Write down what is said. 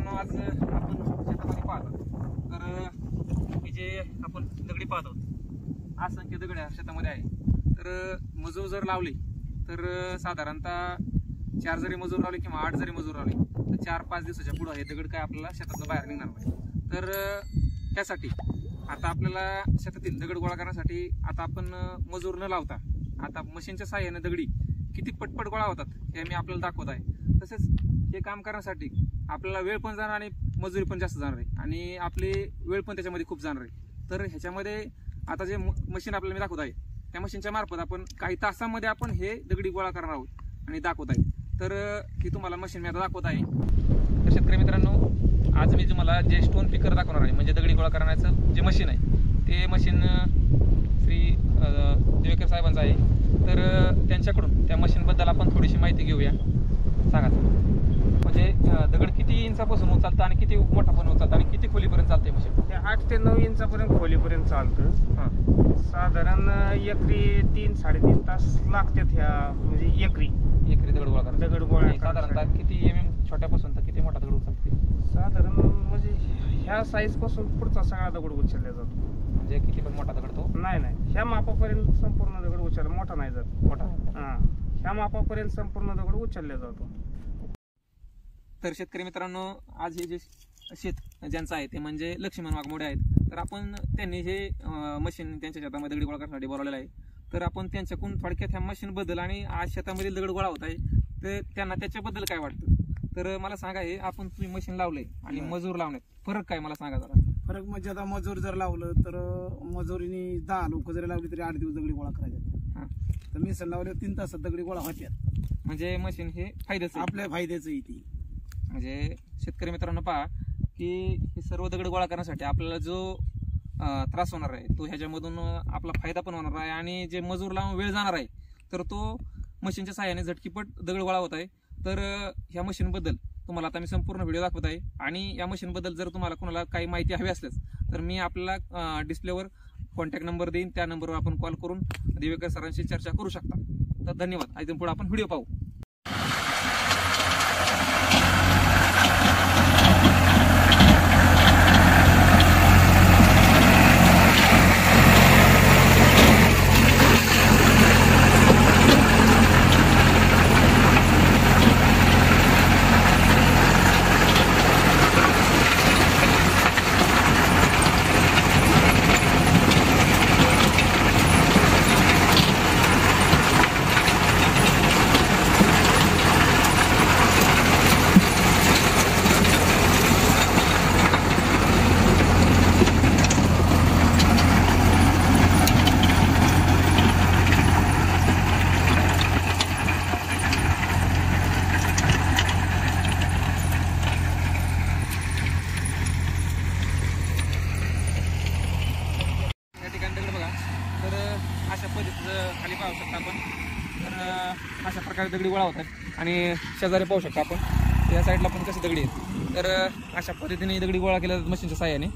मित्रांनो, आज आपण शेतामध्ये पाहतो तर हे जे आपण दगडी पाहतो, असंख्य दगड शेतामध्ये आहे. तर मजूर जर लावले तर साधारणतः 4 जरी मजूर लावले किंवा 8 जरी मजूर लावले तर 4-5 दिवसाच्या पुढे हे दगड काय आपल्याला शेतातून बाहेर निघणार नाही. तर त्यासाठी आता आपल्याला शेतातील दगड गोळा करण्यासाठी आता आपण मजूर न लावता आता मशीनच्या साहाय्याने दगडी किती पटपट गोळा होतात हे मी आपल्याला दाखवत आहे. तसेच हे काम करण्यासाठी आपल्याला वेळ पण जाणार आणि मजुरी पण जास्त जाणार आहे आणि आपली वेळ पण त्याच्यामध्ये खूप जाणार आहे. तर ह्याच्यामध्ये आता जे मशीन आपल्याला मी दाखवत आहे त्या मशीनच्या मार्फत आपण काही तासांमध्ये आपण हे दगडी गोळा करणार आहोत आणि दाखवत आहे. तर ही तुम्हाला मशीन मी आता दाखवत आहे. तर शेतकरी मित्रांनो, आज मी तुम्हाला जे स्टोन पिकर दाखवणार आहे म्हणजे दगडी गोळा करण्याचं जे मशीन आहे ते मशीन श्री देवेकर साहेबांचं आहे. तर त्यांच्याकडून त्या मशीनबद्दल आपण थोडीशी माहिती घेऊया. सांगा म्हणजे दगड किती इंचापासून उचलतं आणि किती मोठा पण उचलतं आणि किती खोलीपर्यंत चालते मशीन? ते 8 ते 9 इंचापर्यंत खोलीपर्यंत चालतं. साधारण एकरी 3-3.5 तास लागतात ह्या म्हणजे एकरी दगड गोळा करतात. दगड गोळा साधारणतः किती छोट्यापासून तर किती मोठा दगड उचलते? साधारण म्हणजे ह्या साईज पासून पुढचा सगळा दगड उचलला जातो. म्हणजे किती पण मोठा दगड तो नाही ह्या मापापर्यंत संपूर्ण दगड उचलला मोठा नाही जात. मोठा ह्या मापापर्यंत संपूर्ण दगड उचलला जातो. तर शेतकरी मित्रांनो, आज हे जे शेत ज्यांचं आहे ते म्हणजे लक्ष्मण वाघमोडे आहेत. तर आपण त्यांनी हे मशीन त्यांच्या शेतामध्ये दगडी गोळा करण्यासाठी बोलावलेलं आहे. तर आपण त्यांच्याकडून थोडक्यात ह्या मशीन बद्दल आणि आज शेतामधील दगड गोळा होत आहे तर त्यांना त्याच्याबद्दल काय वाटतं तर मला सांगा. हे आपण तुम्ही मशीन लावलंय आणि मजूर लावण्यात फरक काय मला सांगा जरा. फरक म्हणजे आता मजूर जर लावलं तर मजुरीने 10 लोक जरी लावली तरी 8 दिवस दगडी गोळा करायचे. तर मिशन लावले 3 तासात दगडी गोळा होत्यात. म्हणजे मशीन हे फायद्याचं आपल्या फायद्याचं ती. म्हणजे शेतकरी मित्रांनो पहा की हे सर्व दगड गोळा करण्यासाठी आपल्याला जो त्रास होणार आहे तो ह्याच्यामधून आपला फायदा पण होणार आहे आणि जे मजूर लावून वेळ जाणार आहे तर तो मशीनच्या साहाय्याने झटकीपट दगड गोळा होत आहे. तर ह्या मशीनबद्दल तुम्हाला आता मी संपूर्ण व्हिडिओ दाखवत आहे आणि या मशीनबद्दल जर तुम्हाला कोणाला काही माहिती हवी असल्यास तर मी आपल्याला डिस्प्लेवर कॉन्टॅक्ट नंबर देईन. त्या नंबरवर आपण कॉल करून देवेकर सरांशी चर्चा करू शकता. तर धन्यवाद. इथून पुढे आपण व्हिडिओ पाहू. अशा पद्धतीचं खाली पाहू शकता आपण. तर अशा प्रकारे दगडी गोळा होतात आणि शेजारी पाहू शकता आपण या साईडला पण कसे दगडी आहेत. तर अशा पद्धतीने दगडी गोळा केल्या जातात मशीनच्या साहाय्याने.